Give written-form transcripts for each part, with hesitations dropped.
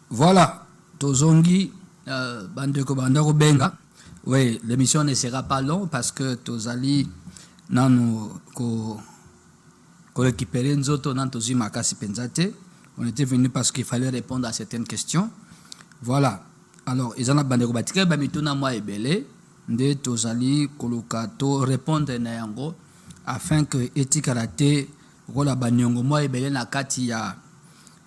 Voilà, Tozongi, Bandeko Bandako Benga. Oui, l'émission ne sera pas longue parce que Tozali, Nano, ko récupérer Nzoto, Nantozi Makasi Penzate. On était venu parce qu'il fallait répondre à certaines questions. Voilà. Alors, ils ont Bandeko Batike, Bamituna Moi et Belé, de Tozali, Kolokato, répondre à Nayango, afin que Etikarate, Rola Banyongo, Moi et Belé, Nakati, ya.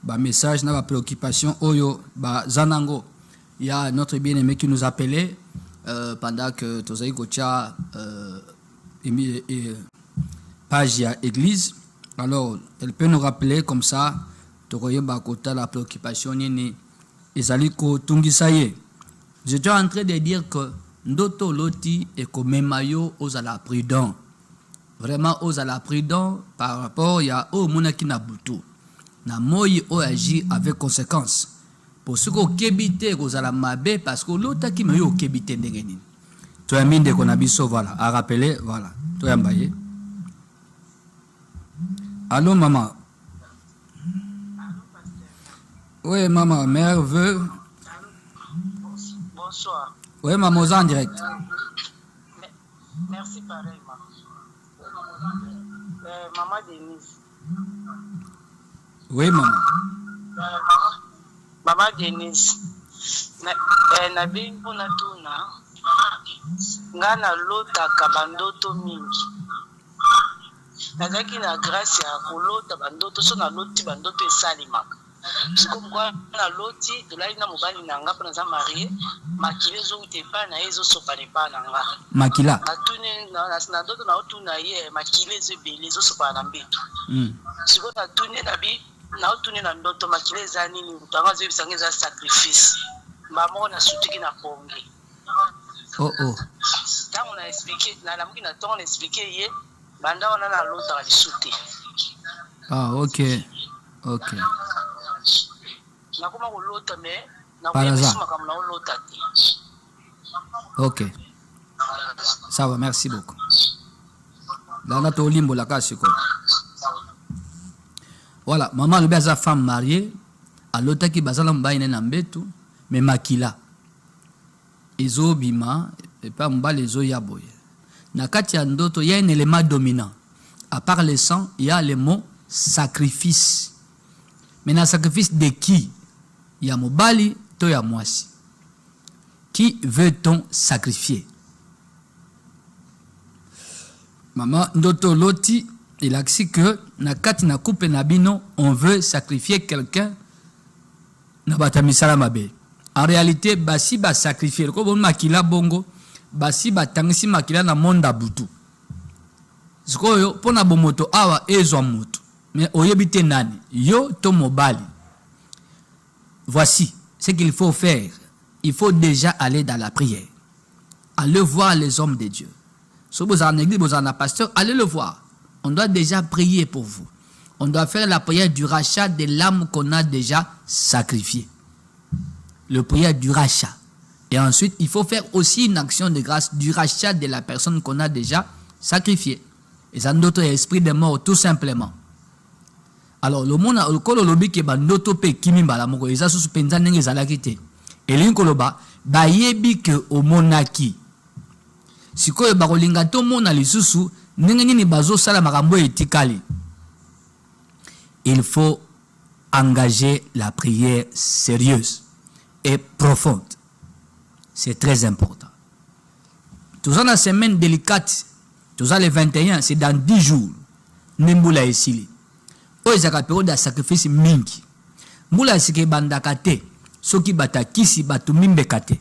Bah message, na préoccupation, Oyo, bah Zanango. Il y a notre bien-aimé qui nous appelait pendant que Tozaï Gocha page à église. Alors, elle peut nous rappeler comme ça, Tokoye Bakota, la préoccupation, Nini, Ezaliko Tungisaye. J'étais en train de dire que Ndoto Loti et Komemayo aux à la prudent. Vraiment aux à la prudent par rapport à O Monakina Boutou. Na moyi o agi avec conséquence pour ce qu'on kebite kozala mabe parce que l'autre qui me yo kebite ndengeni to ya minde ko na biso voilà à rappeler voilà to ya mbaye. Allô maman. Oui maman, mère veut. Bonsoir. Oui maman, en direct. Merci pareillement. Maman Denise. Oui, maman. Maman Denise. Na bingu na tuna. Ngana lota kabandoto mingi. Nazaki na grâce ya kolota bandoto so na loti bandoto esalimaka. Siko mwa na loti dolai na mobali na nga pona za marié makile zo utepa na ezo sopane pa na nga. Makila. Atune na doto na otuna ye makile zo bele zo sopana na mbeto. Siko na tune na bi na otune na ndoto makile za nini utanga zo bisange za sacrifice. Mama na sutiki na pongi. Oh oh. Tango na expliquer na lamuki na tongo na expliquer ye banda wana na lota ka disute. Ah OK. OK. Nakoma ko lota me na Par hasard. ko kama na lota ti. OK. Ça va, merci beaucoup. Là, on a tout limbo la casse. Voilà, maman, le sa femme mariée, à l'autre qui bazala mbaine nambetu, mais makila. Ezo bima, et pas mba les zo yaboye. Nakati andoto, il y a un élément dominant. À part le sang, il y a le mot sacrifice. Mais dans le sacrifice de qui? Il y a mobali, to ya mwasi. Qui veut-on sacrifier? Maman, Ndoto Loti, il a dit que nakati na coupe nabino, on veut sacrifier quelqu'un. En réalité, basi ba sacrifier. Ko bon makila bongo, basi ba tangisi makila na monda butu. Zikoyo pona bomoto awa ezo moto. Mais oyebite nani, yo to mobali. Voici ce qu'il faut faire. Il faut déjà aller dans la prière. Allez voir les hommes de Dieu. Si vous en église, vous en avez pasteur, allez le voir. On doit déjà prier pour vous. On doit faire la prière du rachat de l'âme qu'on a déjà sacrifiée. Le prière du rachat. Et ensuite, il faut faire aussi une action de grâce du rachat de la personne qu'on a déjà sacrifiée. Et ça notre esprit de mort, tout simplement. Alors, le monde a le lobby qui est bandoto pe kimi balamoko. Ils ont suspendu n'engue zalakite. Et l'inkoloba, bayebi ke omonaki. Sikoyo bakolinga to mona lisusu ndenge nini bazo sala makambo etikali. Il faut engager la prière sérieuse et profonde. C'est très important. Tout ça dans la semaine délicate, tout ça le 21, c'est dans 10 jours. Nimbula esili. O ezaka période de sacrifice mingi. Mbula sike bandakate, soki batakisi batu mimbekate,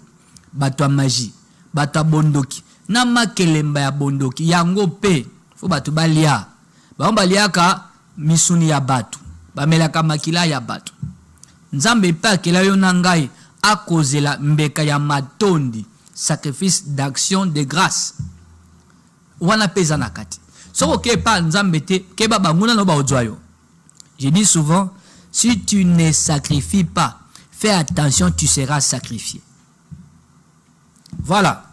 batu magie, batu bondoki. Na makelemba ya bondoki yango pe fo batu balia baliaka misuni ya batu bamelaka makila ya batu nzambe pa kela yo na ngai akozela mbeka ya matondi sacrifice d'action de grâce wana pesa na kati soko ke pa nzambe te ke ba banguna no ba ozwayo. Je dis souvent, si tu ne sacrifies pas, fais attention, tu seras sacrifié. Voilà.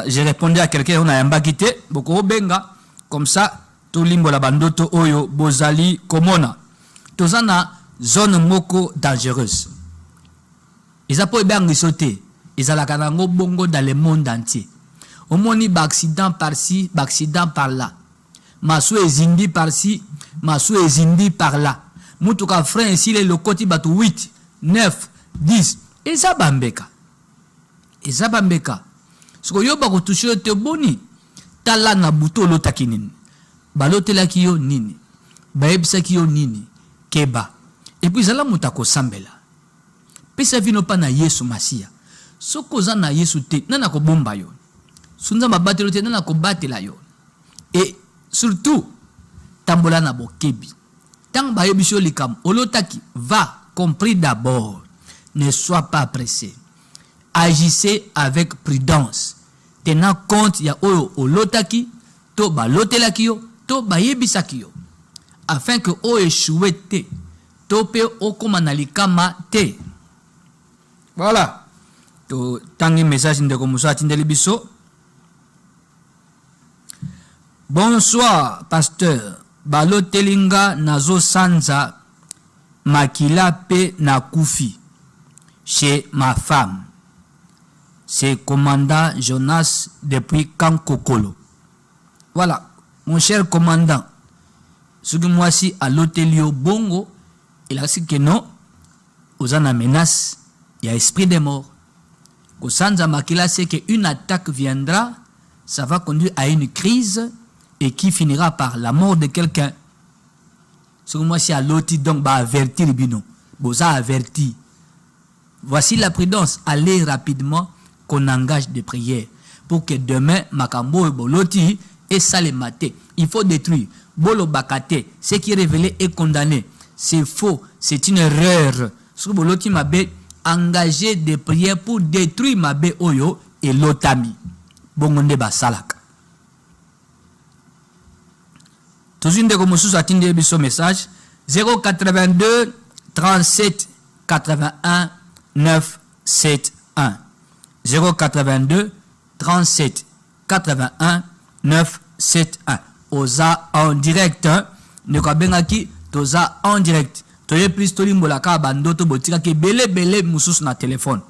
J'ai répondu à quelqu'un, on a un bakité, beaucoup benga, comme ça, tout limbo la bandoto oyo, bozali, komona. Tozana, zone moko dangereuse. Ils ont pas sauté. Ils ont la bongo dans le monde entier. Au moins, il y a accident par-ci, accident par-là. Massou est zindi par-ci, massou est zindi par-là. Moutuka frère ici, le côté batu 8, 9, 10. Et ça bambeka. Et ça bambeka. Ce que yo bako touché te boni. Tala na buto lo takinini. Balote la kiyo nini. Baebsa kiyo nini. Keba. Et puis zala mutako sambela. Pesa vino pa na Yesu Masia. Soko za na Yesu te. Nana ko bomba yo. Sunza mabatelo te nana ko batela yo. Et surtout, tambola na bokebi. Tant bayebiso likam. Olotaki va compris d'abord. Ne sois pas pressé. Agissez avec prudence. Tenant compte ya oyo olotaki, to ba lotelaki yo, to ba yebisaki yo. Afin que o échoué te, to pe o komanali-kama te. Voilà. To tangi message ndeko muso atindeli biso. Bonsoir, pasteur. Balotelinga nazo sanza makila pe na kufi chez ma femme. C'est commandant Jonas depuis Kankokolo. Voilà, mon cher commandant. Ce que moi si à l'hôtelio Bongo, il a dit que non, aux en menace, il y a esprit de mort. Qu'au Sanza Makila sait qu'une attaque viendra, ça va conduire à une crise et qui finira par la mort de quelqu'un. Ce que moi si à l'hôtel donc va avertir bino, boza averti. Voici la prudence, allez rapidement qu'on engage des prières pour que demain Makambo et Boloti et Salemate. Il faut détruire. Bolo Bakate, ce qui est révélé est condamné. C'est faux, c'est une erreur. Ce que Boloti Mabe engagé des prières pour détruire Mabe Oyo et Lotami. Bongonde Basalak. Toujours une de Komosous atteindre ce message 082 37 81 971. 082 37 81 971. Oza en direct. Ne kabengaki toza en direct. Toye plus tolimbola ka bandoto botika ke bele mususu na téléphone.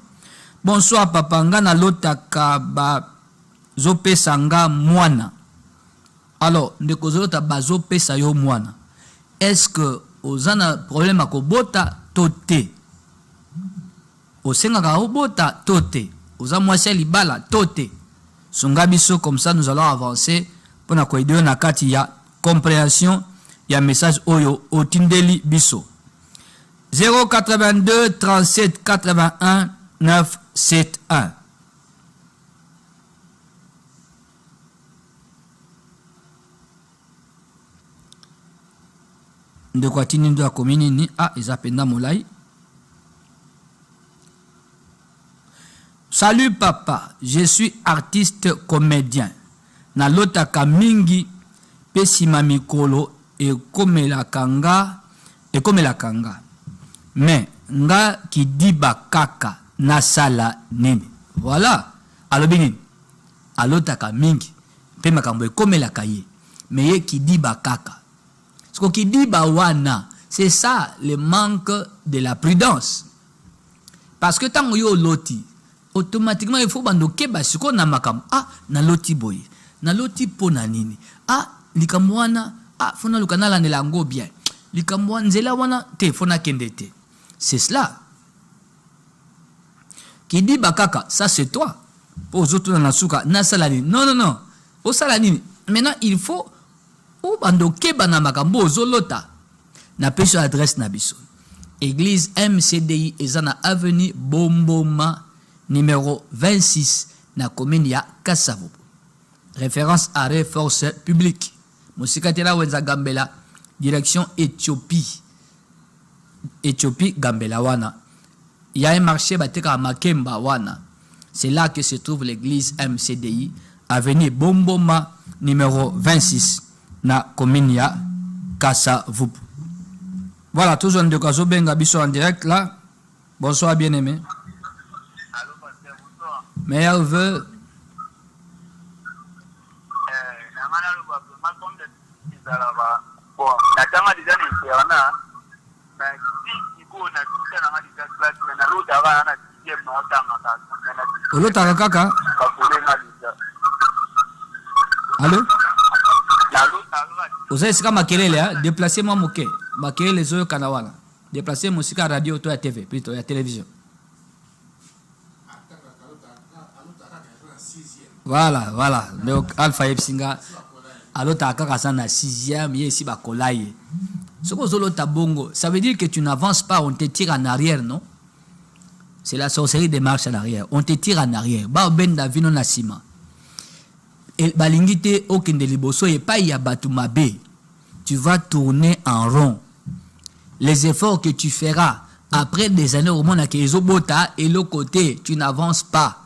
Bonsoir papa ngana lotaka ba zope sanga mwana. Alors ndeko zolota bazo pesa yo mwana. Est-ce que ozana problème à kobota tote? Osenga ka obota tote. Oza mwasi libala tote. Songa biso comme ça nous allons avancer pour na ko aider na kati ya compréhension ya message oyo otindeli biso. 082 37 81 971. De quoi tini ndo komini ni a ezapenda molai. Salut papa, je suis artiste comédien. Na lotaka mingi pesima mikolo e komela kanga. Mais nga kidiba kaka na sala nini. Voilà. Alobini. Alotaka mingi pe makambo e komela kaye. Mais ye kidiba kaka. Ce qui dit bawana, c'est ça le manque de la prudence. Parce que tant que yo loti, automatiquement il faut bando keba siko na makam. Ah, na loti boy. Na loti po na nini. Ah, likamwana, ah, fona lukana la nelango bien. Likamwana nzela wana te fona kendete. C'est cela. Qui dit bakaka, ça c'est toi. Pour aux autres na suka, na salani. Non, non, non. Au salani. Maintenant, il faut ou bando keba na makambo zolota na peso adresse na biso église MCDI ezana avenue Bomboma numéro 26 na commune ya Kasavu. Référence arrêt force publique musikatela wenza Gambela direction Éthiopie Gambela wana. Il y a un marché bateka Makemba wana. C'est là que se trouve l'église MCDI avenue Bomboma numéro 26 na commune ya Kasavu. Voilà, toujours de Kazo Benga Bisso en direct là. Bonsoir bien-aimé. Allô, pasteur, bonsoir. Meilleur vœu. Bon, la chama déjà n'est pas là, mais si Olota kaka. Allô? Vous savez, c'est comme Makelele, déplacez-moi mon quai. Makelele, les autres Kanawana. Déplacez mon musique à radio, toi à TV, plutôt à télévision. Voilà. Donc, Alpha Epsinga, alota kaka ça na 6e, ici ba kolaye. Ce que zolota bongo, ça veut dire que tu n'avances pas, on te tire en arrière, non? C'est la sorcellerie des marches en arrière. On te tire en arrière. Ba ben davino na sima. Et balingite okende liboso et pas ya batu mabe. Tu vas tourner en rond. Les efforts que tu feras après des années au monde à Kezobota et l'autre côté, tu n'avances pas.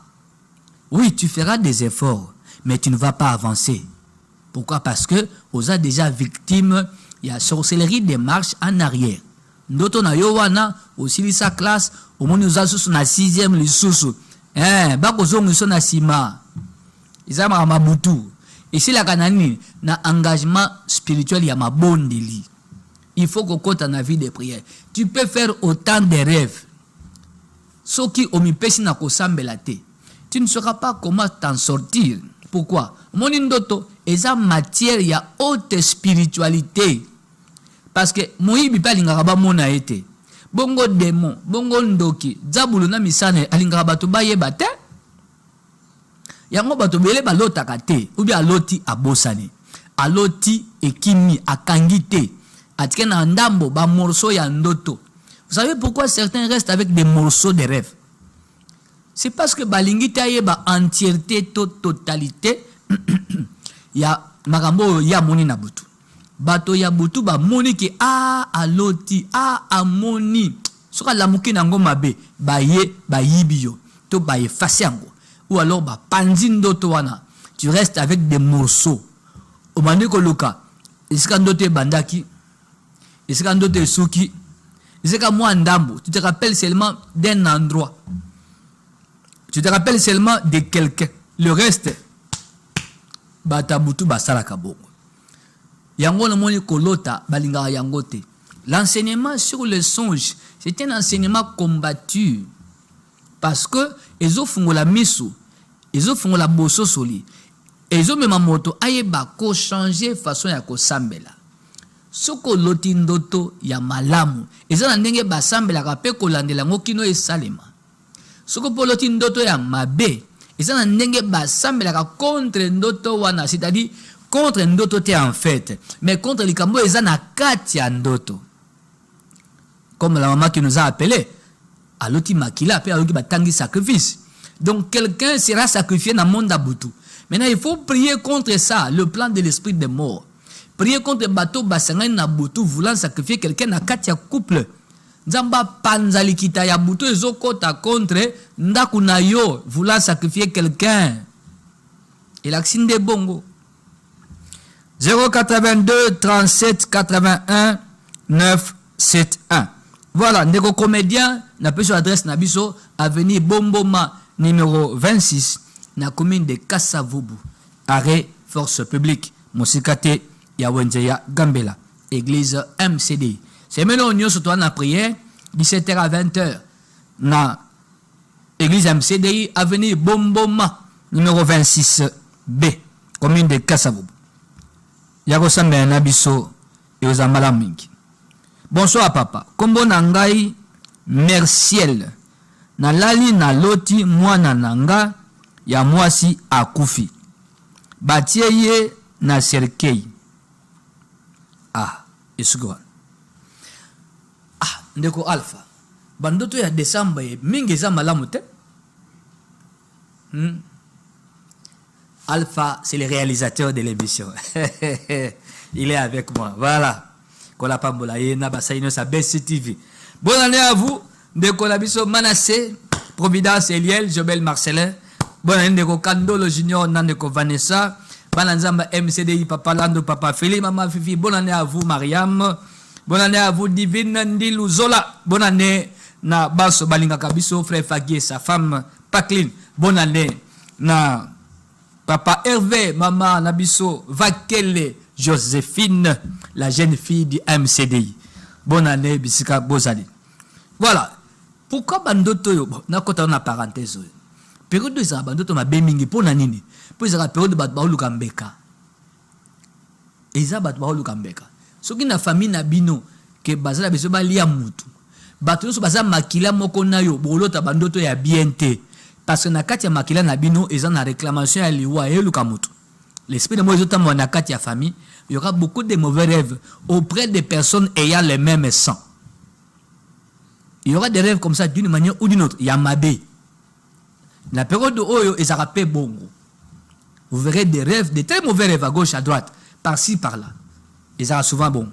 Oui, tu feras des efforts, mais tu ne vas pas avancer. Pourquoi? Parce que vous êtes déjà victime, il y a sorcellerie des marches en arrière. D'autres na yowana aussi sa classe, au monde nous a sous na 6e les sous. Bako zongu so na sima. Izama mabutu. Ici la kanani na engagement spirituel ya mabondeli. Il faut que tu aies ta vie de prière. Tu peux faire autant de rêves. Ce qui omipesi na kosambelate. Tu ne sauras pas comment t'en sortir. Pourquoi? Mon indoto, esa matière ya haute spiritualité. Parce que moyibi pa lingaka ba mona ete. Bongo démon, bongo ndoki, zabulu na misane alingaka bato bayeba te. Yango bato bele balotaka te, ou bien aloti abosane. Aloti ekimi akangi te. Atike na ndambo ba morceau ya ndoto. Vous savez pourquoi certains restent avec des morceaux de rêve? C'est parce que balingi ta yeba entièreté totalité ya makambo ya moni na butu. Bato ya butu ba moni ki aloti amoni. Soka lamuki nango mabe baye bayibiyo to baye fasi yango. Ou alors ba panzindo to wana. Tu restes avec des morceaux. Au mandi ko luka. Isika ndote bandaki. Isika ndote suki. Isika moi ndambo. Tu te rappelles seulement d'un endroit. Tu te rappelles seulement de quelqu'un. Le reste, batabutu basala kabongo. Yango na moni kolota balinga yangote. L'enseignement sur le songe, c'est un enseignement combattu. Parce que ezo fungola misu, ezo fungola boso soli. Ezo mema moto ayeba ko changer façon ya ko sambela. Soko loti ndoto ya malamu. Ezo na ndenge basambela ka pe kolandela ngokino esalema. Soko poloti ndoto ya mabe, eza na ndenge basambelaka contre ndoto wana, c'est-à-dire contre ndoto te en fait, mais contre likambo eza na kati ya ndoto. Comme la maman qui nous a appelé, aloti makila pe aloki batangi sacrifice. Donc quelqu'un sera sacrifié dans le monde d'Abutu. Maintenant il faut prier contre ça, le plan de l'esprit de mort. Prier contre bateau basangani na Butu voulant sacrifier quelqu'un na kati ya couple. Nzamba panzali kita ya buto ezokota contre ndaku na yo voulant sacrifier quelqu'un. Il a de bongo. 082 37 81 971. Voilà, ndeko comédien na peso adresse na biso avenue Bomboma numéro 26 na commune de Kassavubu. Arrêt force publique. Mosikate ya Wenzeya Gambela. Église MCD. C'est maintenant on y sur la prière, 17h à 20h, na église MCDI, avenue Bomboma, numéro 26B, commune de Kassavubu. Yagosambe Nabiso et aux Amalamingi. Bonsoir papa. Kombo nangai Merciel. Na lali na loti mwana nanga ya mwasi akufi. Batieye na serkei. Esugwa. Ndeko Alpha. Bandoto ya Décembre mingi za malamu te. Alpha, c'est le réalisateur de l'émission. Il est avec moi. Voilà. Kola Pambola na basaino sa BC TV. Bonne année à vous. Ndeko Labiso Manassé, Providence Eliel, Jobel Marcelin. Bonne année Ndeko Kandolo Junior, Nandeko Vanessa. Bananzamba MCDI, Papa Lando, Papa Philippe, Maman Fifi. Bonne année à vous Mariam. Bonne année à vous, Divine Ndilou Zola. Bonne année na Basso Balinga Kabiso, frère Faguier, sa femme Pacline. Bonne année na Papa Hervé, Maman Nabiso, Vakele, Joséphine, la jeune fille du MCDI. Bonne année, Bissika Bozali. Voilà. Pourquoi bandoto yo na kota na parenthèse yo. Période de ça bandoto ma bemingi pour na nini. Pour ça période bat ba luka mbeka. Eza bat ba luka mbeka. Soki na famille na bino ke bazala beso ba lia mutu. Bato so baza makila moko na yo bolota bandoto ya bienté. Parce que na kati ya makila na bino eza na réclamation ya liwa e luka mutu. L'esprit de Moïse dans na kati ya famille, il y aura beaucoup de mauvais rêves auprès des personnes ayant le même sang. Il y aura des rêves comme ça d'une manière ou d'une autre. Il y a Mabé. La période de Oyo et Zarapé Bongo. Vous verrez des rêves, des très mauvais rêves à gauche, à droite, par-ci, par-là. Et ça souvent bon.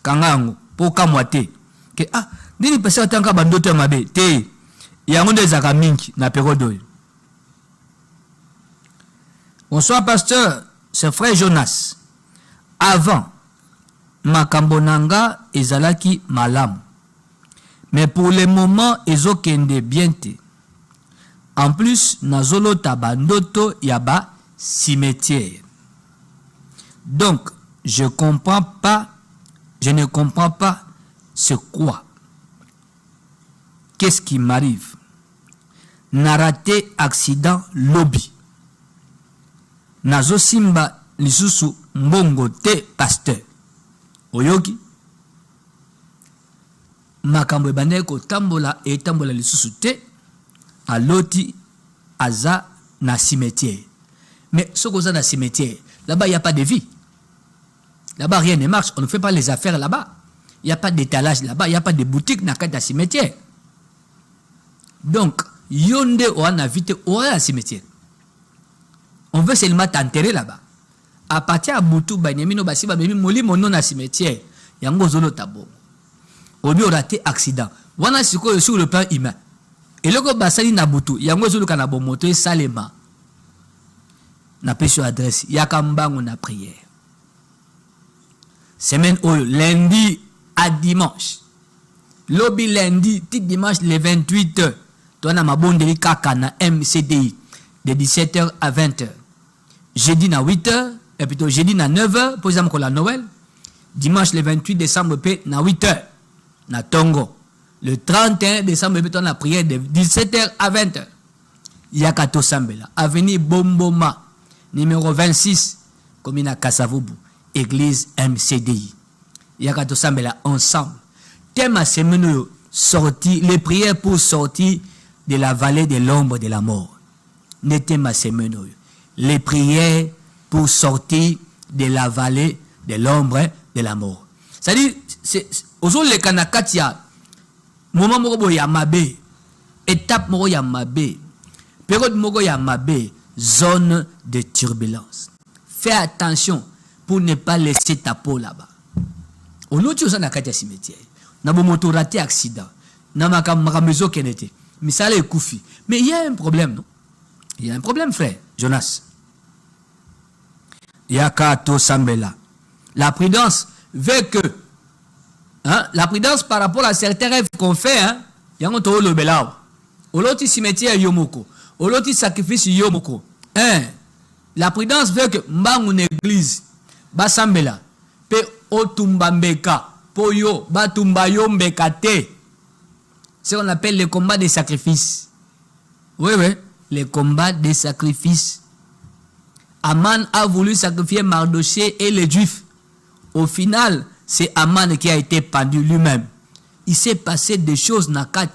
Kangango, Pokamoate. Que ah, dini passé en tant que bandote Mabé. Te, il y a un des Zaraminki, la période d'Oyo. Bonsoir, pasteur, c'est frère Jonas. Avant, Makambonanga et Zalaki Malam. Mais pour le moment, ezo kende bienté. En plus, nazolo tabandoto yaba cimetière. Donc, je ne comprends pas c'est quoi. Qu'est-ce qui m'arrive? N'a raté accident lobby. Nazo simba lisusu mbongo te pasteur. Oyoki. Makambo ebandeko ko tambola et tambola lisusu te aloti aza na cimetière. Mais ce qu'on a dans cimetière, là-bas il n'y a pas de vie. Là-bas rien ne marche, on ne fait pas les affaires là-bas. Il n'y a pas d'étalage là-bas, il n'y a pas de boutique dans le cimetière. Donc, yonde ou an invité ou à cimetière. On veut seulement t'enterrer là-bas. À partir de Boutou, Banyamino Basiba, Moli, mon nom na cimetière, yango zolo tabo. On lui a raté accident. Wana siko sur le plan humain. Et le go basali na Boutou, yango zolo kanabo moto salema. Na pe sur adresse, yakambango na prière. Semaine au lundi à dimanche. Lobby lundi, petit dimanche le 28. Toi na mabondeli kaka na MCDI de 17h à 20h. Jeudi na 8h, et plutôt jeudi na 9h, pour exemple la Noël. Dimanche le 28 décembre, na 8h, na Tongo. Le 31 décembre, on a prière de 17h à 20h. Yakato Sambela, avenue Bomboma, numéro 26, commune à Kasavubu, église MCDI. Yakato Sambela, ensemble. Thème à ces menus sortis, les prières pour sortir de la vallée de l'ombre de la mort. N'était ma menus. Les prières pour sortir de la vallée de l'ombre de la mort. C'est-à-dire, aujourd'hui, les Kanakatia, moment moko ya mabe, étape moko ya mabe, période moko ya mabe, zone de turbulence. Fais attention pour ne pas laisser ta peau là-bas. On a toujours na katia cimetière. Na bo moto raté accident. Na makamezo kenete. Mais ça les koufi. Mais il y a un problème, non? Il y a un problème, frère Jonas. Yakato Sambela. La prudence veut que, hein, la prudence par rapport à certains rêves qu'on fait, hein, yangoto le belao. Oloti cimetière yomoko. Oloti sacrifice yomoko. Hein, la prudence veut que mbangu église, basambela, pe otumbambeka, poyo, batumba yombeka te. C'est ce qu'on appelle le combat des sacrifices. Oui, oui, les combats des sacrifices. Aman a voulu sacrifier Mardoché et les Juifs. Au final, c'est Aman qui a été pendu lui-même. Il s'est passé des choses nakat.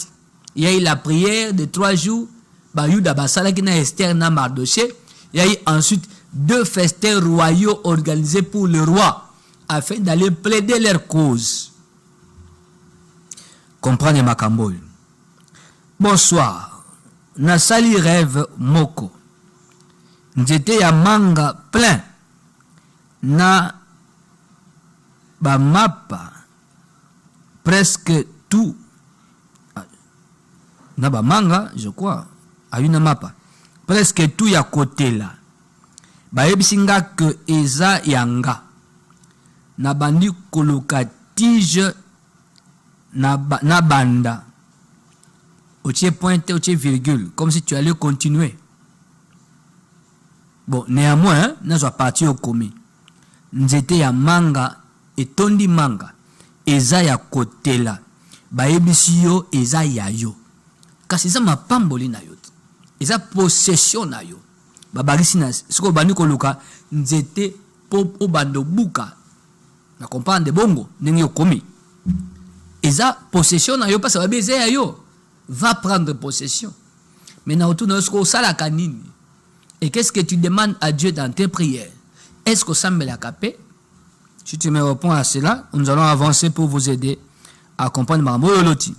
Il y a eu la prière de 3 jours. Bayouda Basala qui n'a Esther na Mardoché. Il y a eu ensuite 2 festins royaux organisés pour le roi afin d'aller plaider leur cause. Comprenez ma camboule. Bonsoir. Nasali rêve moko. J'étais à manga plein. Na ba mapa presque tout. Na ba manga, je crois. A une mapa. Presque tout ya côté là. Ba ebisinga que eza yanga. Na bandi koloka tige na banda. Otier pointe, otier virgule. Comme si tu allais continuer. Bon, néanmoins, nous sommes partis au commis. Nous étions à manga et tondi manga. Eza ya côté là. bayebisi yo eza ya yo kasi eza mapamboli na yo eza possession na yo babakisi na siko bandi koluka nzete po obando buka na comprendre bongo ndenge okomi eza possession na yo parce que eza ya yo va prendre possession mais na otuna siko sala kanini et qu'est-ce que tu demandes à Dieu dans tes prières? Est-ce que ça me l'a capé? Si tu me réponds à cela, nous allons avancer pour vous aider à comprendre Mambo Loti.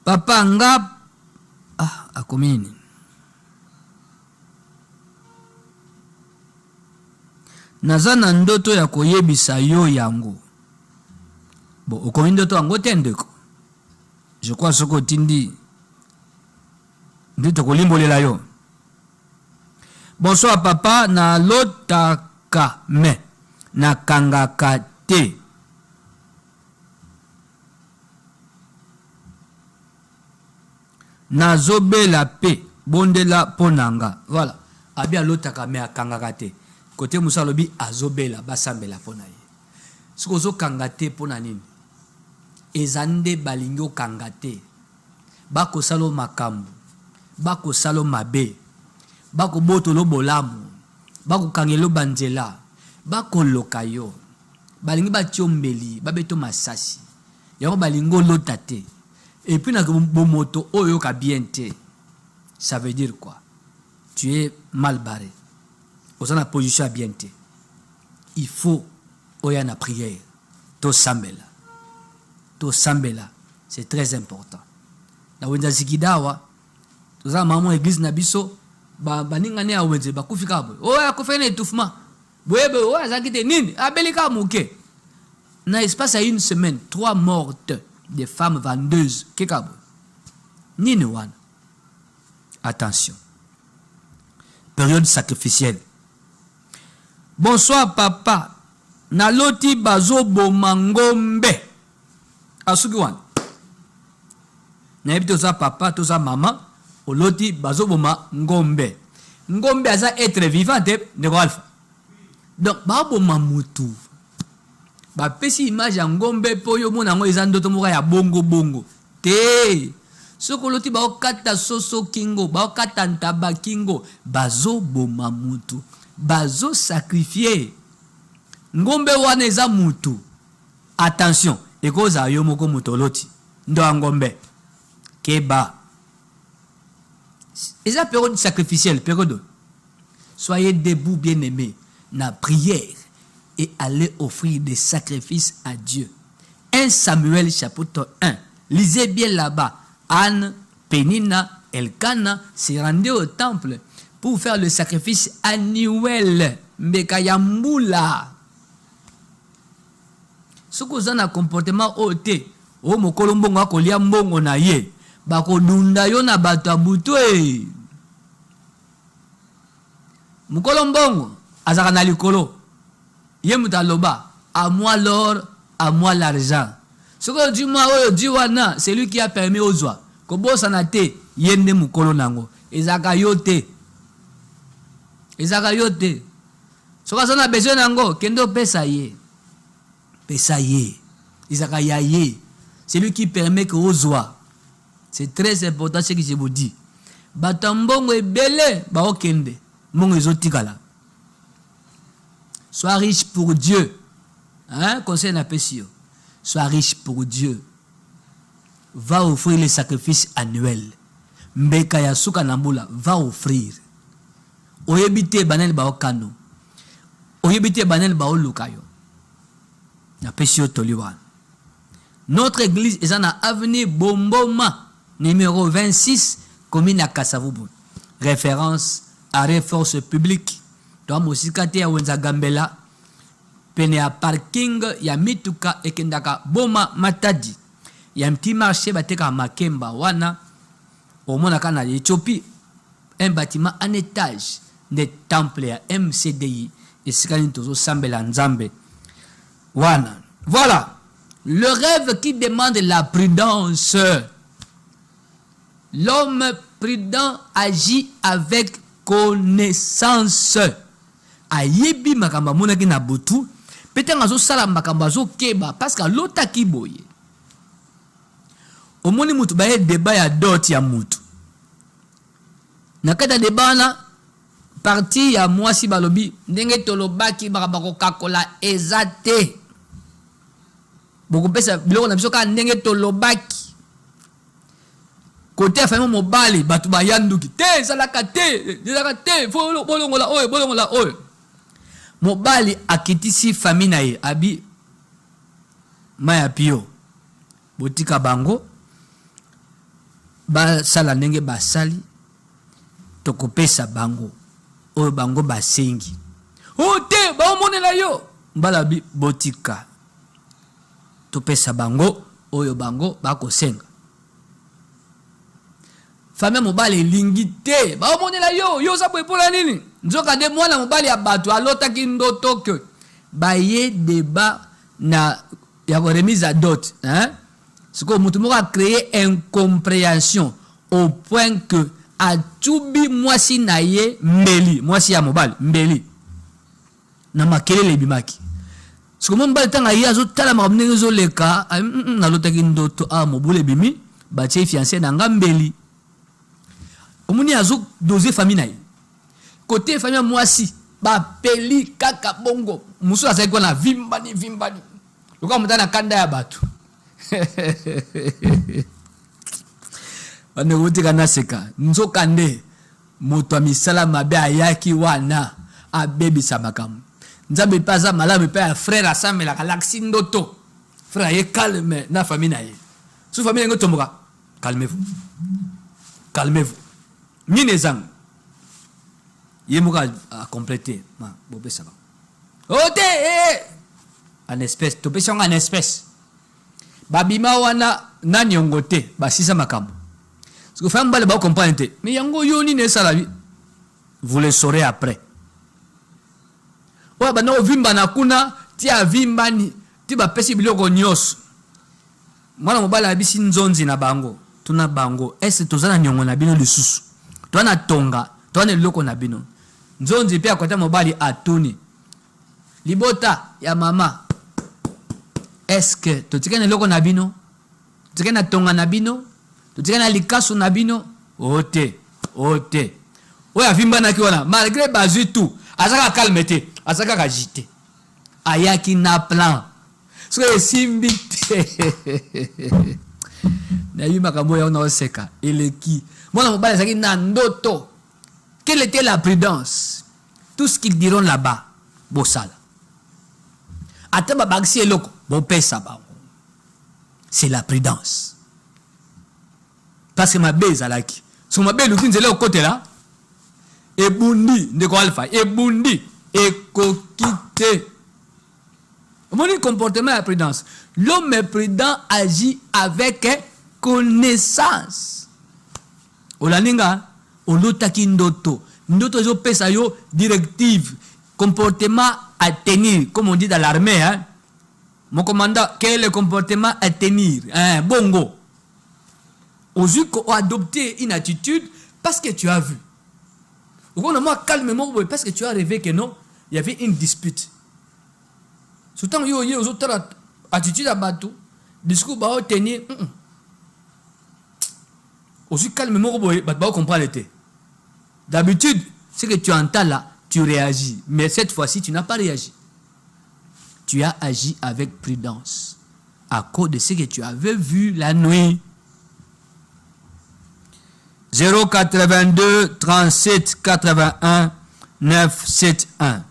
Papa nga akomini. Naza na ndoto ya koyebisa yo yango. Bon, okomi ndoto yango te ndeko. Je crois soko tindi. Ndito kolimbolela yo. Bonsoir papa, na lotaka me na kangaka te. Na zobela pe bondela ponanga. Voilà. Abia lotaka me akangaka te. Côté Moussa lobi azobela basambela pona ye. Siko zo kangate pona nini? Ezande balingo kangate. Bako salo makambu. Bako salo mabe. Bako boto lo bolamu. Bako kangelo banzela. Bako lokayo. Balingi ba tiombeli. Babeto masasi. Yako balingo lotate. Et puis na bomoto oyo ka bien te. Ça veut dire quoi? Tu es mal barré. Au sein de la position à bien te. Il faut oya na prière. To sambela. To sambela. C'est très important. Na wenda zikidawa. Toza maman église na biso. Baninga ne awenze bakufika bo. Oya kufene étouffement. Boyebe oya zakite nini? Abelika muke. Na espace à une semaine, 3 mortes des femmes vendeuses. Kekabo. Nini wana. Attention. Période sacrificielle. Bonsoir papa. Naloti bazo bomangombe. Asuki wana. Nayebi toza papa, toza maman. Oloti bazo boma ngombe. Ngombe aza être vivant de Alpha. Donc ba boma mutu. Ba pesi image ya ngombe po yo mona ngo eza ndoto moka ya bongo bongo. Te. Soko loti ba okata soso kingo, ba okata ntaba kingo, bazo boma mutu. Bazo sacrifier. Ngombe wana eza mutu. Attention, ekoza yo moko mutoloti. Ndo ngombe. Keba. Et la période sacrificielle, période. Soyez debout, bien-aimés, na prière et allez offrir des sacrifices à Dieu. 1 Samuel chapitre 1. Lisez bien là-bas. Anne, Pénina, Elkana se rendaient au temple pour faire le sacrifice annuel. Mbekayambula. Ce que vous avez un comportement ôté, o mokolombongo akolia mbongo na ye. Bako dunda yo na batabuto e. Mukolombongo azaka na likolo. Ye mutaloba, à moi l'or, à moi l'argent. Ce que du moi oyo diwana, c'est lui qui a permis aux oies. Kobo sanate yende mukolo nango. Ezaka yote. Ezaka yote. Ce que sana besoin nango, kendo pesa ye. Pesa ye. Ezaka yaye. C'est lui qui permet que aux oies. C'est très important ce que je vous dis. Batambongo e belé, ba okende. Mongo ezotikala. Sois riche pour Dieu. Hein? Conseil na pesio. Sois riche pour Dieu. Va offrir les sacrifices annuels. Mbeka ya suka nambula, va offrir. Oyebite banel ba okano. Oyebite banel ba olukayo. Na pesio toliwan. Notre église est en avenue Bomboma. Numéro 26, commune à Kasavubu. Référence à force publique. Dans Mosikate ya Wenza Gambela. Pene à parking ya Mituka Ekendaka Boma Matadi. Ya un petit marché bateka Makemba Wana. Au Monaka na Éthiopie. Un bâtiment en étage. Des temples à MCDI. Et Sikani Tozo Sambela Nzambe. Wana. Voilà. Le rêve qui demande la prudence. L'homme prudent agit avec connaissance. Ayebi makamba monaki na butu, Peut-être azo sala makambo azo keba parce que lota ki boye. Omoni mutu ba débat ya dot ya mutu. Na kata débat na parti ya mwasi balobi ndenge tolobaki bakabako kakola ezate. Boko pesa biloko na biso ka ndenge tolobaki. Côté famille mobali batu ba yanduki te salaka te bolongola oyo. Mobali akitisi famille na ye abi maya pio botika bango ba sala ndenge basali tokopesa bango oyo bango basengi te baomonela yo mbala bi botika topesa bango oyo bango bakosenga famille mobali lingi te baomonela yo sapo epola nini nzoka de mwana mobali ya bato alotaki ndoto ke baye débat na ya remise à dot ce que mutu moko a créé incompréhension au point que a tubi mwasi na ye mbeli mwasi ya mobali mbeli na makelele bimaki ce que mobali tanga ye azotala makambo ndenge ezoleka nalotaki ndoto mobule bimi batie fiancé na nga mbeli omoni azo doser famille na ye côté famille mwasi ba peli kaka bongo musu azali kwa na vimbani loka mutana kanda ya batu bane wotika na seka nzoka nde moto misala mabe ayaki wana abebisa makambo nzambe paza malamu pe ya frère asamela kalaksi ndoto frère ye calme na famille na ye su famille ngo tomboka calmez-vous Nini zang yemuka a complété bobe ça va en espèce to pesa en espèce babima wana nani ongote basisa makambo parce que femme bale ba comprendre mais yango yoni ne salabi vous le saurez après wa bana ovimba na kuna ti avimbani ti ba pesi biloko nyos mwana mobala abisi nzonzi na bango tuna bango est tozana nyongo na bino lisusu twana tonga twana loko na bino nzonzi pe akwata mobali atuni libota ya mama est-ce que totikana loko na bino totikana tonga na bino totikana likasu na bino ote oya vimba na kiwana malgré bazu tout azaka calmete azaka agité ayaki na plan so simbi na yuma kambo ya ona seka eleki mwana mobali azaki na ndoto. Quelle était la prudence? Tout ce qu'ils diront là-bas, bossala. Ataba bagsi eloko, bon pesa ba. C'est la prudence. Parce que ma base alaki. So ma base lukin zele au côté là. Et bundi de quoi alpha. Et bundi et kokite. Mon comportement est la prudence. L'homme prudent agit avec connaissance. Olaninga olotaki ndoto zo pesa yo directive comportement à tenir comme on dit dans l'armée mon commandant quel est le comportement à tenir bongo aujourd'hui qu'on a adopté une attitude parce que tu as vu on a moi calmement parce que tu as rêvé que non il y avait une dispute surtout yo aux autres attitude à bateau discours ba tenir aussi calmement ba comprendre l'été. D'habitude, ce que tu entends là, tu réagis. Mais cette fois-ci, tu n'as pas réagi. Tu as agi avec prudence. À cause de ce que tu avais vu la nuit. 082 37 81 971.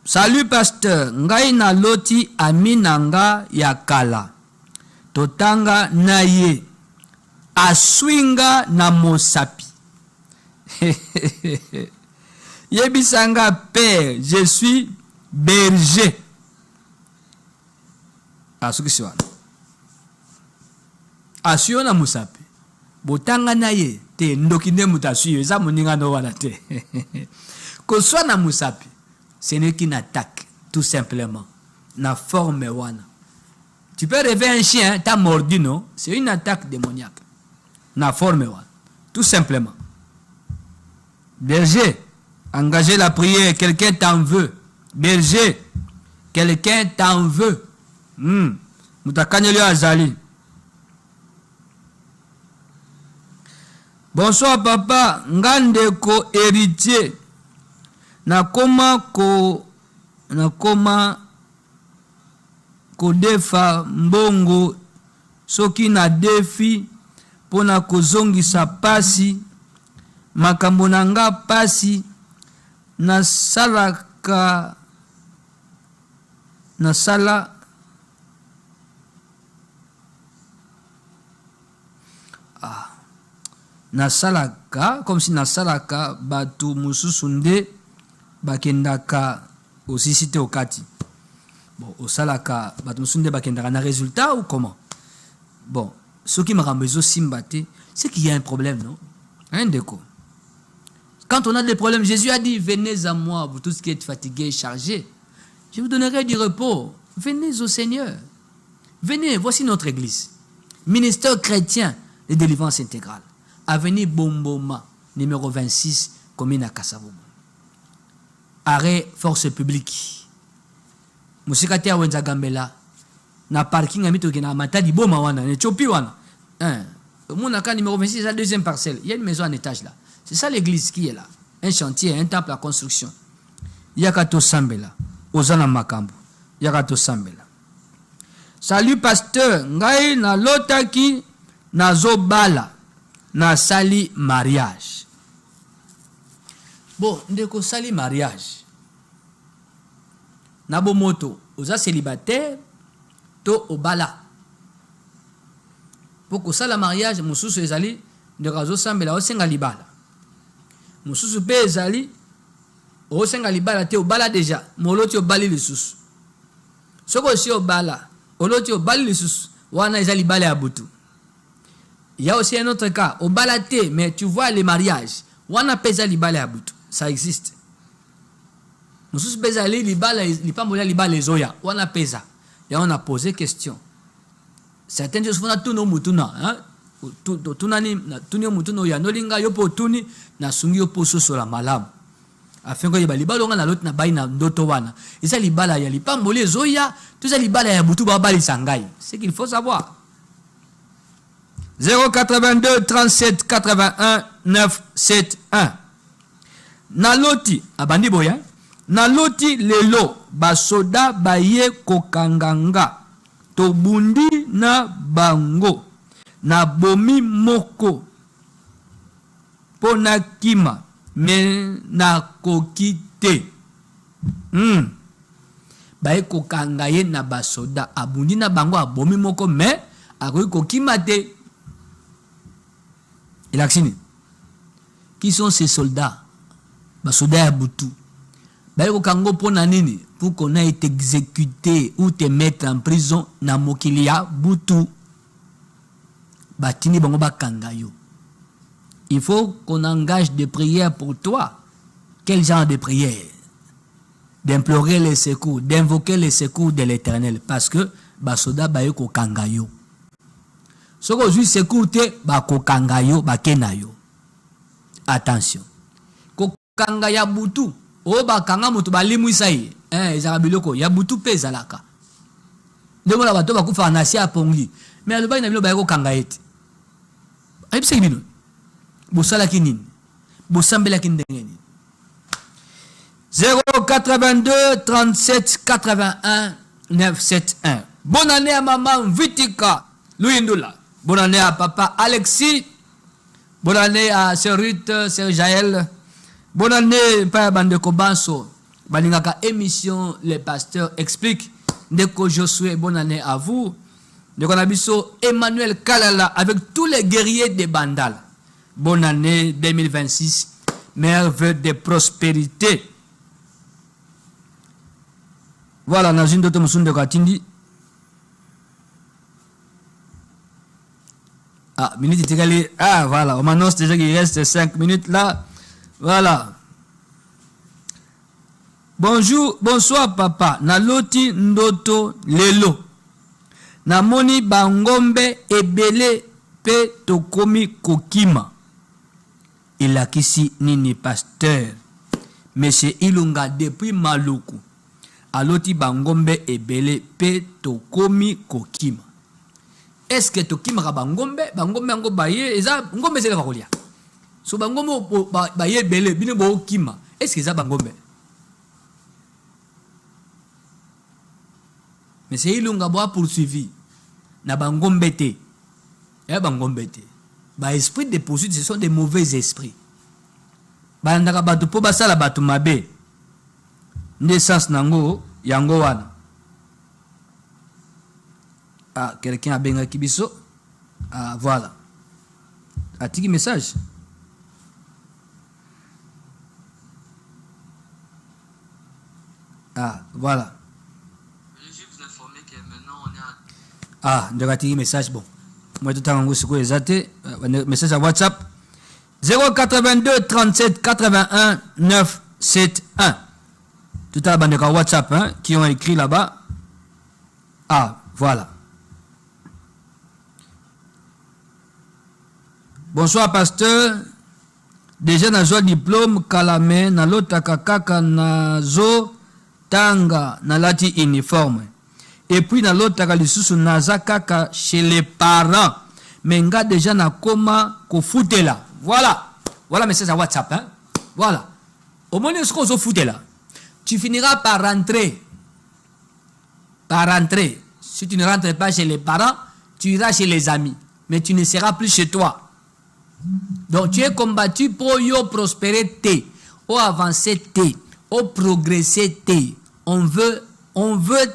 Salut pasteur. Ngai na loti aminanga yakala. Totanga naye. Aswinga na mosapi. Yebisanga père, je suis berger. Asukisiwana. Asyo na mosapi. Botanga na ye te ndokinde mutasyo eza moninga no wana te. Koswa na mosapi, ce n'est qu'une attaque tout simplement. Na forme wana. Tu peux rêver un chien, t'as mordu non? C'est une attaque démoniaque. Na forme tout simplement. Berger, engagez la prière, quelqu'un t'en veut. Berger, quelqu'un t'en veut. Mutakanyeli azali. Bonsoir papa, ngandeko héritier. Nakoma kodefa mbongo soki na defi pona kozongisa pasi makambo nanga pasi nasalaka comme si nasalaka batu mususu nde bakendaka osisite okati. Bon, osalaka batu mususu nde bakendaka na résultat ou comment? Bon, ce qui m'a rambezo simbate, c'est qu'il y a un problème, non? Hein, déco. Quand on a des problèmes, Jésus a dit, venez à moi, vous tous qui êtes fatigués et chargés, je vous donnerai du repos. Venez au Seigneur. Venez, voici notre église. Ministère chrétien de délivrance intégrale. Avenue Bomboma, numéro 26, commune à Kassavoum. Arrêt force publique. Musikate ya wenza gambela. Na parking amito kena matadi boma wana, ne chopi wana. Mounaka numéro 26, c'est la deuxième parcelle. Il y a une maison en étage là. C'est ça l'église qui est là. Un chantier, un temple à construction. Yakato Sambela. Ozana Makambu. Yakato Sambela. Salut pasteur. Ngai na lotaki na zobala. Na sali mariage. Bon, ndeko sali mariage. Nabo moto. Oza célibataire. To obala. Pour que ça la mariage, mususu ezali de razo sambela osenga libala. Mususu pe ezali osenga libala te obala déjà, moloti obali lisusu. Soko si obala, oloti obali lisusu, wana ezali libala ya butu. Il y a aussi un autre cas, obala te, mais tu vois les mariages, wana pesa libala ya butu, ça existe. Mususu pe ezali libala, lipambola libala ezoya, wana pesa. Et on a posé question. Certaines choses font tout nos moutuna, hein? Tunani, tuni mutuno ya nolinga yopo tuni na sungi yopo soso la malam. Afin que yeba libala nga na lot na bayi na ndoto wana. Isa libala ya lipambole zoya, tout ça libala ya butu babali sangai. C'est qu'il faut savoir. 082 37 81 971. Naloti abandi boya. Naloti lelo basoda baye kokanganga. Tobundi na bango na bomi moko pona kima me na kokite baye kokanga ye na basoda abundi na bango abomi moko me akoki kokima te. Il a actionné. Qui sont ces soldats? Basoda ya butu baye kokango pona nini? Pour qu'on ait été exécuté ou te mettre en prison na mokilia butu batini bango bakangayo. Il faut qu'on engage des prières pour toi. Quel genre de prière? D'implorer les secours, d'invoquer les secours de l'Éternel, parce que basoda baye ko kangayo. Soko ju secours te ba ko kangayo ba kenayo. Attention. Ko kangaya butu o ba kanga mutu balimu isai. Ezala biloko ya butu pe ezalaka. Ndemo la bato bakufa na sia pongi. Mais aloba ina bilo ba ko kanga ete. Ayibise bino. Bosala kinini. Bosambela kindengeni. 082 37 81 971. Bonne année à maman Vitika Louindula. Bonne année à papa Alexis. Bonne année à Sœur Ruth, Sœur Jaël. Bonne année Père Bandeko Banso. Balingaka émission Les Pasteurs expliquent. Ndeko Josué, bonne année à vous. Ndeko Nabiso Emmanuel Kalala avec tous les guerriers des Bandal. Bonne année 2026. Meilleurs vœux de prospérité. Voilà, dans une autre mousson de Katindi. Ah, minute égalée. Ah, voilà, on m'annonce déjà qu'il reste 5 minutes là. Voilà. Bonjour, bonsoir papa. Naloti ndoto lelo. Namoni bangombe ebele pe tokomi kokima. Ilakisi nini pasteur. Monsieur Ilunga depuis Maluku. aloti bangombe ebele pe tokomi kokima. Est-ce que tokima bangombe yango baye eza ngombe zele kolia. So bangombe baye ebele bino bo kima. Est-ce que eza bangombe? Mais c'est ilunga boa poursuivi na bangombe te. Ya bangombe te. Ba esprit de poursuite, ce sont des mauvais esprits. Ba ndaka batu po basala batu mabe. Naissance nango yango wana. Ah, quelqu'un a benga kibiso. Ah, voilà. A-t-il message? Ah, voilà. Je vais vous informer que maintenant on est à... Ah, ndakati message bon. Moi tout temps ngosiko ezate message à WhatsApp 082 37 81 971. Tout à bande de WhatsApp hein, qui ont écrit là-bas. Ah, voilà. Bonsoir pasteur. Déjà nazo diplôme kalame na lotaka kaka nazo tanga na lati uniforme. Et puis na lotaka lisusu naza kaka chez les parents. Mais nga déjà na koma ko foutela. Voilà. Voilà message à WhatsApp hein. Voilà. Au moins ce qu'on se foutela. Tu finiras par rentrer. Par rentrer. Si tu ne rentres pas chez les parents, tu iras chez les amis. Mais tu ne seras plus chez toi. Donc tu es combattu pour yo prospérer té, ou avancer té, ou progresser té. On veut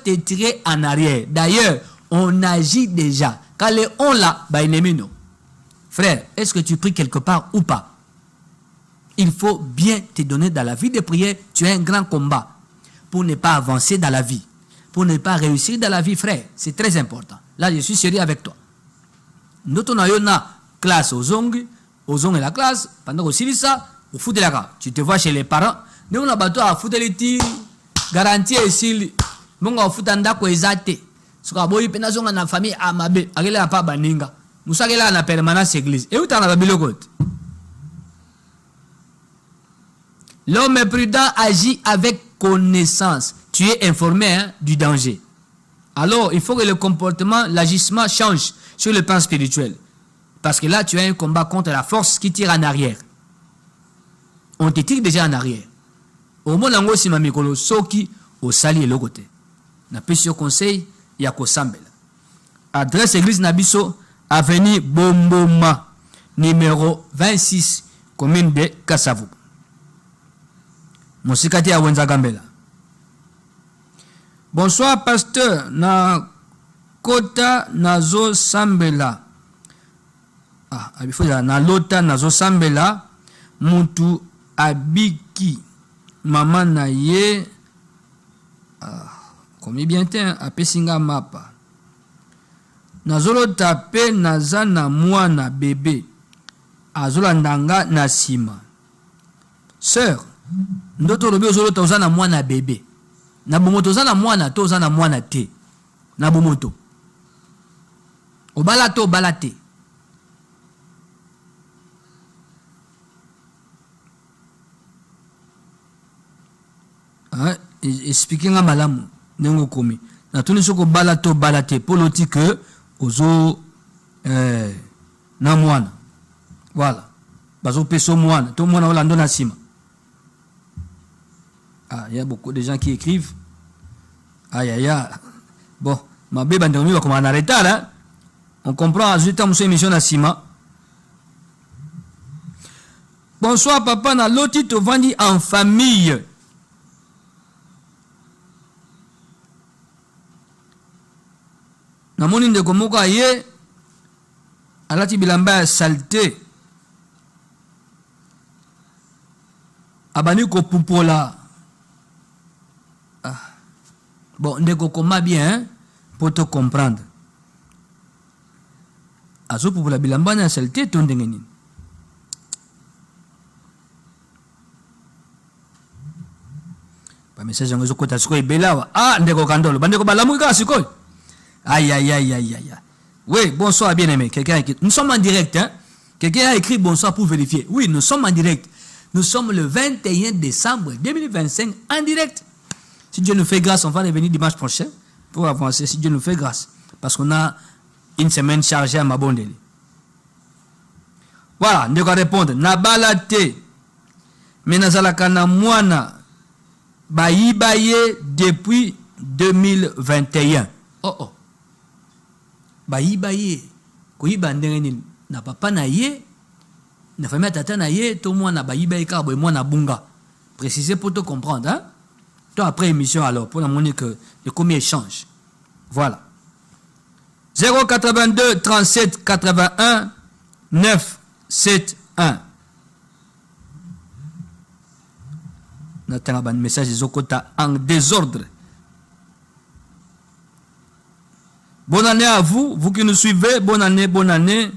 te tirer en arrière. D'ailleurs, on agit déjà. Quand les on là, bah ennemi non. Frère, est-ce que tu pries quelque part ou pas? Il faut bien te donner dans la vie de prière. Tu as un grand combat pour ne pas avancer dans la vie, pour ne pas réussir dans la vie, frère. C'est très important. Là, je suis sérieux avec toi. Nous, on a une classe aux ongles et la classe, pendant que tu ça, au foot de la gare. Tu te vois chez les parents. Nous, on a battu à foot les tirs, garantie ici. Nous, on a foot en dako ezate. Ce qu'on a beau y pénation dans la famille à Mabe, à la pas baninga. Nous savons là la permanence église. Et où t'en as le côté? L'homme prudent agit avec connaissance. Tu es informé hein, du danger. Alors, il faut que le comportement, l'agissement change sur le plan spirituel. Parce que là, tu as un combat contre la force qui tire en arrière. On te tire déjà en arrière. Au moins, on si mamikolo soki au sali et le côté. Na plus conseil, il y a Kosambela. Adresse église Nabiso, avenue Bomboma, numéro 26, commune de Kassavou. Mosikati à Wenzagambela. Bonsoir, pasteur. Na Kota Nazo Sambela. Ah, il faut dire na Lota Nazo Sambela. Mutu Abiki. Maman Naye. Ah, comme bien t'es, a Pesinga Mapa. Nazolo tape naza na mwana bébé. Azola ndanga na sima. Sœur, ndoto robi ozolo toza na mwana bébé. Na bomoto za na mwana toza na mwana te. Na bomoto. Obala to obala te. Expliquez nga malamu nengo komi. Na tuni soko bala to obala te. Poloti que ozo na mwana. Voilà. Bazo peso mwana. To mwana olando na sima. Ah, il y a beaucoup de gens qui écrivent. Aïe aïe aïe. Bon, ma bébé va comme en arrêter là. On comprend à 8 ans mon émission à Sima. Bonsoir papa, na loti to vandi en famille. Na moni de komoko aye alati bilamba saleté. Abani ko pupola. Bon, ndeko koma bien pour te comprendre. Azo pour la bilamba na saleté ton dengeni. Ba message ngo zokota siko ibelawa. Ah, ndeko kandolo, bandeko balamu ka siko. Aïe aïe aïe aïe aïe. Oui, bonsoir bien-aimé. Quelqu'un a écrit. Nous sommes en direct hein. Quelqu'un a écrit bonsoir pour vérifier. Oui, nous sommes en direct. Nous sommes le 21 décembre 2025 en direct. Si Dieu nous fait grâce, on va revenir dimanche prochain pour avancer, si Dieu nous fait grâce. Parce qu'on a une semaine chargée à Mabondeli. Voilà, on va répondre. Nabala te, menazalaka na mwana, bayibaye depuis 2021. Oh. Bayibaye, koyiba ndenge na papa na ye, na famille tata na ye, to mwana bayibaye karbo mwana bunga. Précisez pour te comprendre, hein? Toi après émission alors, pour la monnaie que le combien échange. Voilà. 082 37 81 9 7 1. Notre un message en désordre. Bonne année à vous, vous qui nous suivez. Bonne année, bonne année.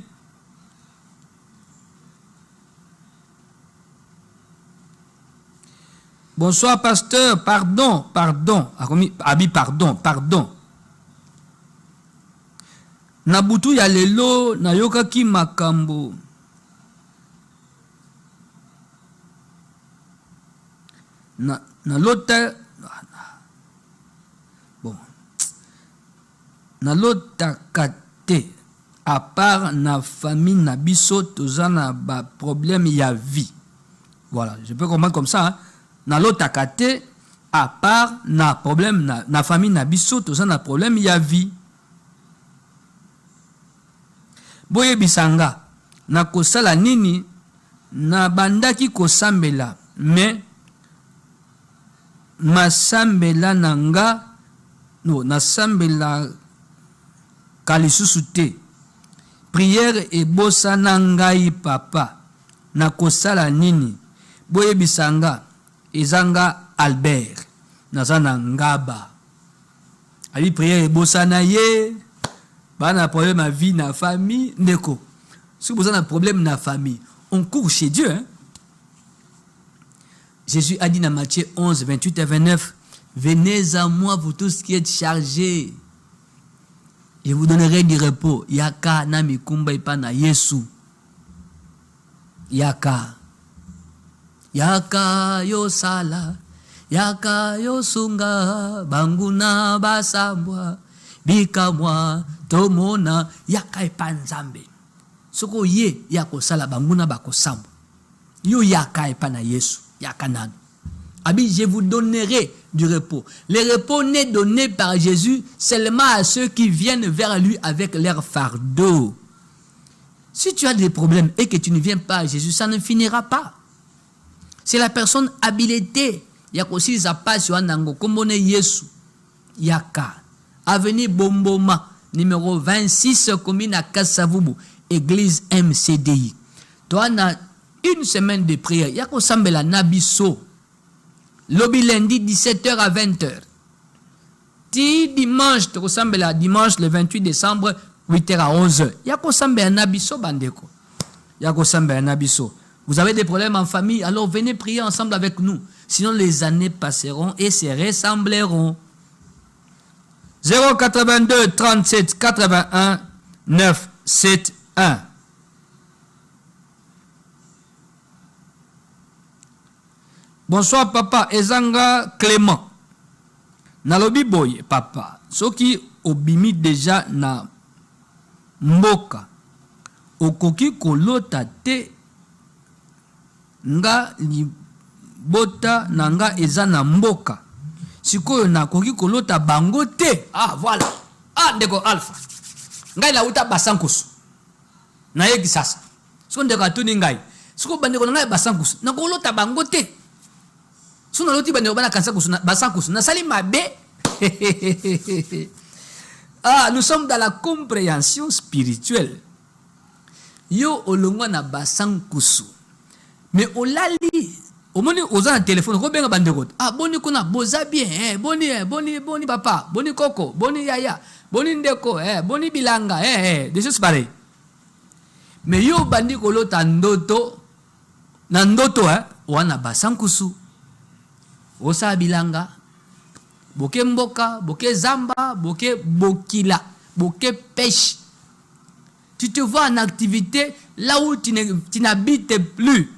Bonsoir, pasteur. Pardon. Abi, pardon. Nabutu ya lelo, nayoka ki makambo. Na lota. Bon. Na lota kate. À part na famille na biso, tozana ba problème ya vie. Voilà, je peux comprendre comme ça. Hein? Na lota kate. À part na problème na famille na biso, tozana problème ya vie. Boye bisanga na kosala nini na bandaki kosambela mais masambela nanga no nasambela kalisusu te prière ebosa na ngai papa na kosala nini boye bisanga ezanga Albert nazana ngaba ali prière ebosa na ye. Pas un problème à vie, na famille, neko. Si vous avez un problème na famille, on court chez Dieu. Hein? Jésus a dit dans Matthieu 11, 28 et 29, venez à moi, vous tous qui êtes chargés. Je vous donnerai du repos. Yaka na mikumba ipana Yesu. Yaka. Yaka yo sala. Yaka yo sunga. Banguna basambwa. Bikamwa. Tomona yaka epanzambe. Soko ye yako sala banguna bako sambo. Yo yaka epana Yesu, yaka nano. Abi, je vous donnerai du repos. Le repos n'est donné par Jésus seulement à ceux qui viennent vers lui avec leur fardeau. Si tu as des problèmes et que tu ne viens pas à Jésus, ça ne finira pas. C'est la personne habilitée. Yako si zapa sur anango kombone Yesu. Yaka. Avenue Bomboma. Numéro 26, commune à Kassavubu, église MCDI. Toi, on a une semaine de prière. Il y a qu'on s'appelle la Nabiso. Lobby lundi, 17h à 20h. Ti dimanche, tu ressembles à dimanche, le 28 décembre, 8h à 11h. Il y a qu'on s'appelle la Nabiso, Bandeko. Il y a qu'on s'appelle la Nabiso. Vous avez des problèmes en famille, alors venez prier ensemble avec nous. Sinon, les années passeront et se ressembleront. 082 37 81 9 7 1. Bonsoir papa, Ezanga Clément. Nalobi boy papa. Soki obimi déjà na mboka. Okoki kolota te nga libota nanga eza na mboka. Sikoyo na koki kolota bango te. Ah voilà. Ah ndeko alpha. Ngai la uta basankusu. Na yeki sasa. Siko ndeko atuni ngai. Siko bandeko ngai basankusu. Na kolota bango te. Siko na loti bandeko bana kansakusu na basankusu. Na sali mabe. Ah, nous sommes dans la compréhension spirituelle. Yo olongwa na basankusu. Mais olali omoni oza na téléphone ko benga bandeko. Ah boni kuna boza bien boni papa, boni koko, boni yaya, boni ndeko, boni bilanga, des choses pareilles. Mais yo bandi ko lota ndoto na ndoto wana basankusu. Osa bilanga, boke mboka, boke zamba, boke bokila, boke pêche. Tu te vois en activité là où tu n'habites plus.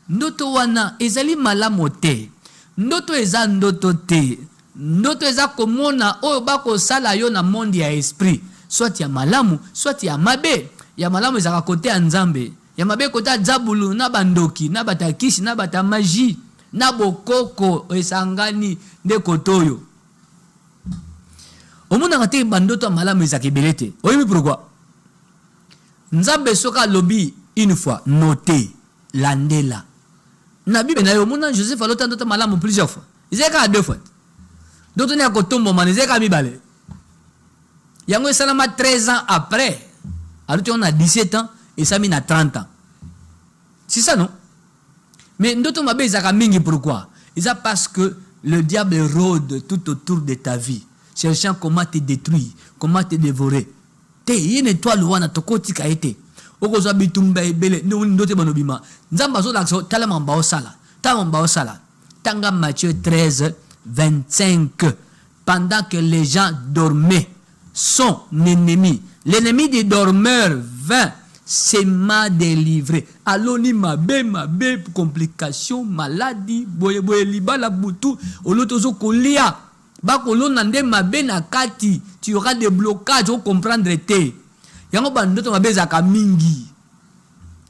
Ndoto wana ezali malamu te. ndoto eza ndoto te. Ndoto eza komona oyo bakosala yo na monde ya esprit, soit ya malamu soit ya mabe. Ya malamu ezaka kote ya nzambe, ya mabe kote ya zabulu na bandoki na batakisi na batamaji na bokoko esangani nde kotoyo. Omona ngate bandoto ya malamu ezaka ebele te. Oyebi pourquoi? Nzambe soka lobi une fois, notez, landela. Na Bible na yo mona Joseph alota ndoto malamu plusieurs fois. Ezaka 2 fois. D'autres ne kotombo man ezaka mibale. Yango esalama 13 ans après. Alors tu on a 17 ans et ça mis à 30 ans. C'est ça non? Mais ndoto mabe ezaka mingi pourquoi? C'est parce que le diable rôde tout autour de ta vie, cherchant comment te détruire, comment te dévorer. Te yene étoile wana tokoti ka ete. Okozwa bitumba ebele ndote banobima. Nzamba zo lakso tala mamba osala. Tala mamba osala. Tanga Matthieu 13 25. Pendant que les gens dormaient, son ennemi, l'ennemi des dormeurs vint, c'est m'a délivré. Aloni mabe, complication, maladie, boye libala butu, olotozo kolia. Bakolo nande mabe na kati, tu auras des blocages au comprendre te. Yango bandoto mabe zaka mingi.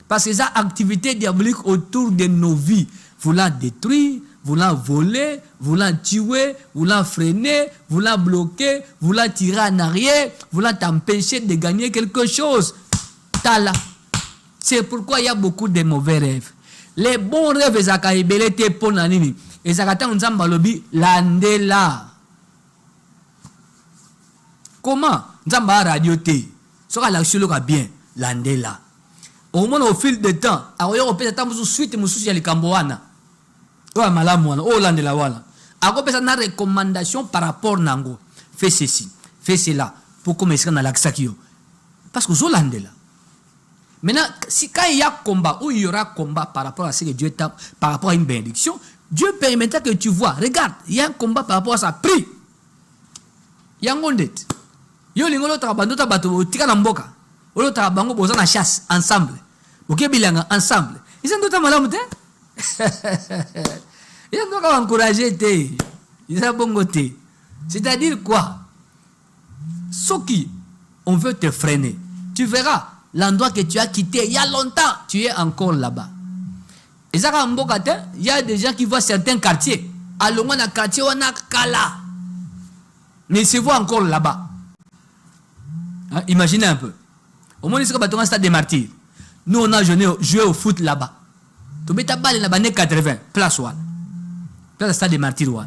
Parce que ça activité diabolique autour de nos vies, voulant détruire, voulant voler, voulant tuer, voulant freiner, voulant bloquer, voulant tirer en arrière, voulant t'empêcher de gagner quelque chose. Tala. C'est pourquoi il y a beaucoup de mauvais rêves. Les bons rêves, ezaka ebele te pona nini. Ezaka ta nzamba lobi landela. Comment? Nzamba radio te. Soka l'action loka bien landela. Au moins au fil de temps, akoyo kopesa ta musu suite musu ya likambo wana. O malamu wana, o landela wana. Akopesa na recommandation par rapport nango. Fais ceci, fais cela pour commencer dans l'axakio. Parce que zo landela. Maintenant, si quand il y a combat, ou il y aura combat par rapport à ce que Dieu t'a, par rapport à une bénédiction, Dieu permettra que tu vois. Regarde, il y a un combat par rapport à sa prix. Il y a un gondet. Yo lingolo trabando tabato tika na mboka. Olo trabango boza na chasse ensemble. Ok bilanga ensemble. Ils ont tout malamu te. Ils ont pas encourager te. Ils ont bongo te. C'est-à-dire quoi? Ceux qui on veut te freiner. Tu verras l'endroit que tu as quitté il y a longtemps, tu es encore là-bas. Et ça il y a des gens qui voient certains quartiers. Alors on a quartier on a kala. Mais ils se voient encore là-bas. Hein? Imaginez un peu. Au moins, c'est un stade des martyrs. Nous, on a joué au foot là-bas. Tu mets ta balle là-bas, 80, place 1. Place stade des martyrs.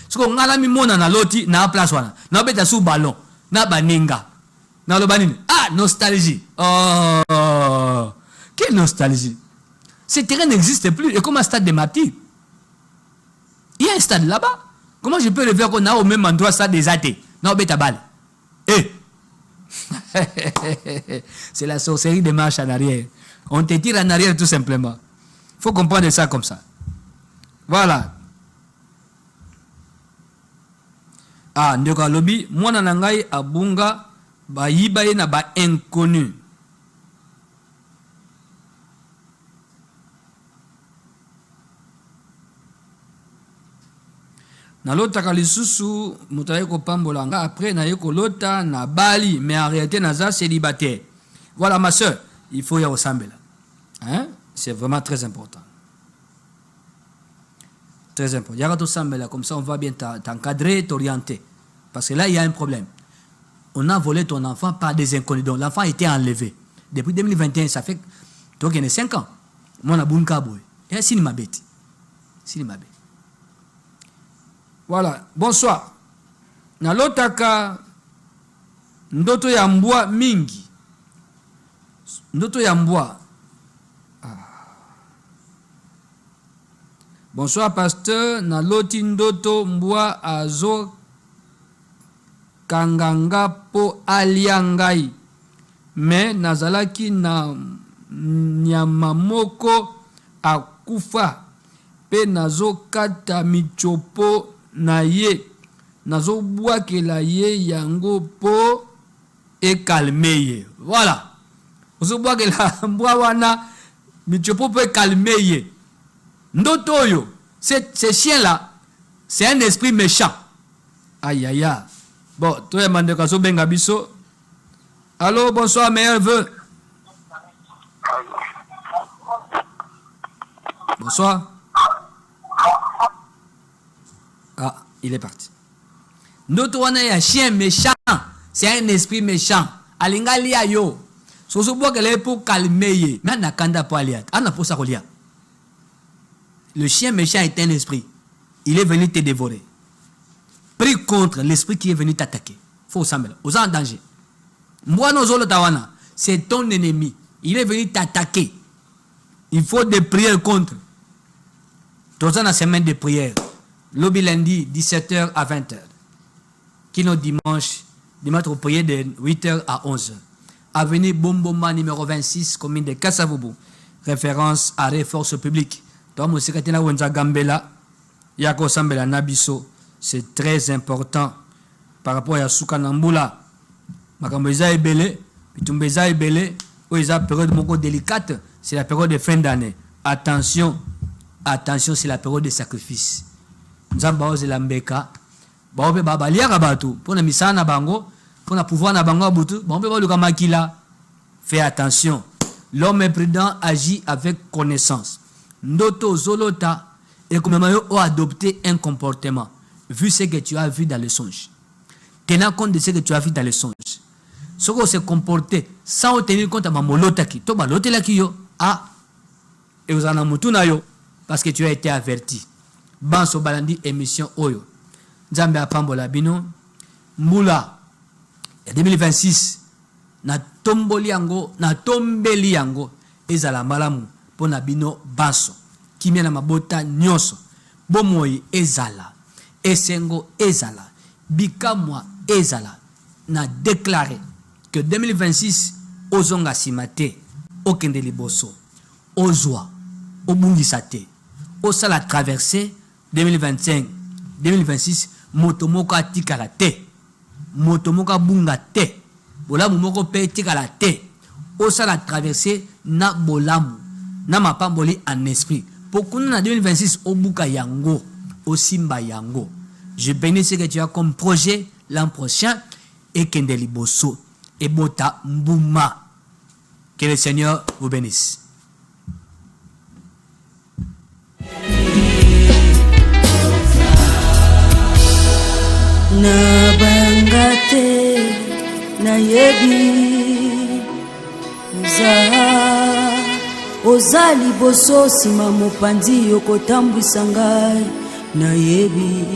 Ce qu'on a mis mon analogie, na place 1. Na beta sous ballon, na baninga. Na le banine. Ah, nostalgie. Oh, quelle nostalgie. Ce terrain n'existe plus. Et comme un stade des martyrs. Il y a un stade là-bas. Comment je peux rêver qu'on a au même endroit stade des athées? Na beta balle. Eh. C'est la sorcellerie de marche en arrière. On te tire en arrière tout simplement. Il faut comprendre ça comme ça. Voilà. Ah, ndeko lobi, mwana nangai abunga ba yiba na ba inconnu. Nalota kalisusu mutaye ko pambolanga après na yeko lota na bali mais en réalité naza célibataire. Voilà ma soeur, il faut y ressembler là. Hein? C'est vraiment très important. Très important. Y a tout ça là comme ça on va bien t'encadrer, t'orienter parce que là il y a un problème. On a volé ton enfant par des inconnus. Donc l'enfant a été enlevé. Depuis 2021, ça fait donc il y a 5 ans. Moi na bunka boy. Et c'est ma bête. C'est ma bête. Voilà, bonsoir. Nalotaka ndoto ya mbwa mingi. Ndoto ya mbwa. Bonsoir pasteur, naloti ndoto mbwa azo kanganga po aliangai. Mais nazalaki na nyama moko akufa pe nazo kata michopo na ye nazo bwakela ye yango po e calmer ye. Voilà. Ozo bwakela mbwa wana michopo po e calmer ye. Ndoto yo, ces chiens là c'est un esprit méchant. Aïe, aïe, aïe. Bon, toi, Mandekaso Bengabiso. Allô, bonsoir, meilleur vœu. Bonsoir. Ah, il est parti. Notre on est un chien méchant. C'est un esprit méchant. Alinga lia yo. Soso bo kele pour calmer. Mais na kanda po aliat. Ana po sa kolia. Le chien méchant est un esprit. Il est venu te dévorer. Prie contre l'esprit qui est venu t'attaquer. Faut s'en mêler. Aux en danger. Moi no zolo tawana. C'est ton ennemi. Il est venu t'attaquer. Il faut des prières contre. Dans la semaine de prière. Lobby lundi, 17h à 20h. Qui nos dimanche pour prier de 8h à 11h. Avenue Bomboma numéro 26, commune de Kassavoubou. Référence à Force publique. Toi, mon secrétaire Wenza Gambela, Yako Sambela Nabiso, c'est très important par rapport à Soukanambula. Makambeza est belé, Pitumbeza est belé, où ils ont une période beaucoup délicate, c'est la période de fin d'année. Attention, attention, c'est la période de sacrifice. Nzamba oze lambeka, baobe babalia kabatu, pour na misana bango, pour na pouvoir na bango abutu, baobe baluka makila. Fais attention. L'homme prudent agit avec connaissance. Ndoto zolota et comme mayo a adopté un comportement vu ce que tu as vu dans le songe. Tenant compte de ce que tu as vu dans le songe. Ce qu'on s'est comporté sans tenir compte de ma molotaki. To balotaki yo ah et vous en amutuna yo parce que tu as été averti. Banso balandi émission oyo. Nzambe apambola bino mula 2026 na tomboli yango na tombeli yango ezala malamu pona bino baso kimia na mabota nyoso bomoi ezala esengo ezala bikamwa ezala na déclarer que 2026 ozonga simate okende liboso ozwa obungisa te osala traverser 2025 2026 motomoka tikala te motomoka bunga te bolamu moko pe tikala te osala traverser na bolamu na mapamboli en esprit pour qu'on en 2026 obuka yango osimba yango. Je bénis ce que tu as comme projet l'an prochain et kende liboso et bota mbuma. Que le Seigneur vous bénisse. Na bangate na yebi ozali boso sima mopanzi yokotambwisa ngai na yebi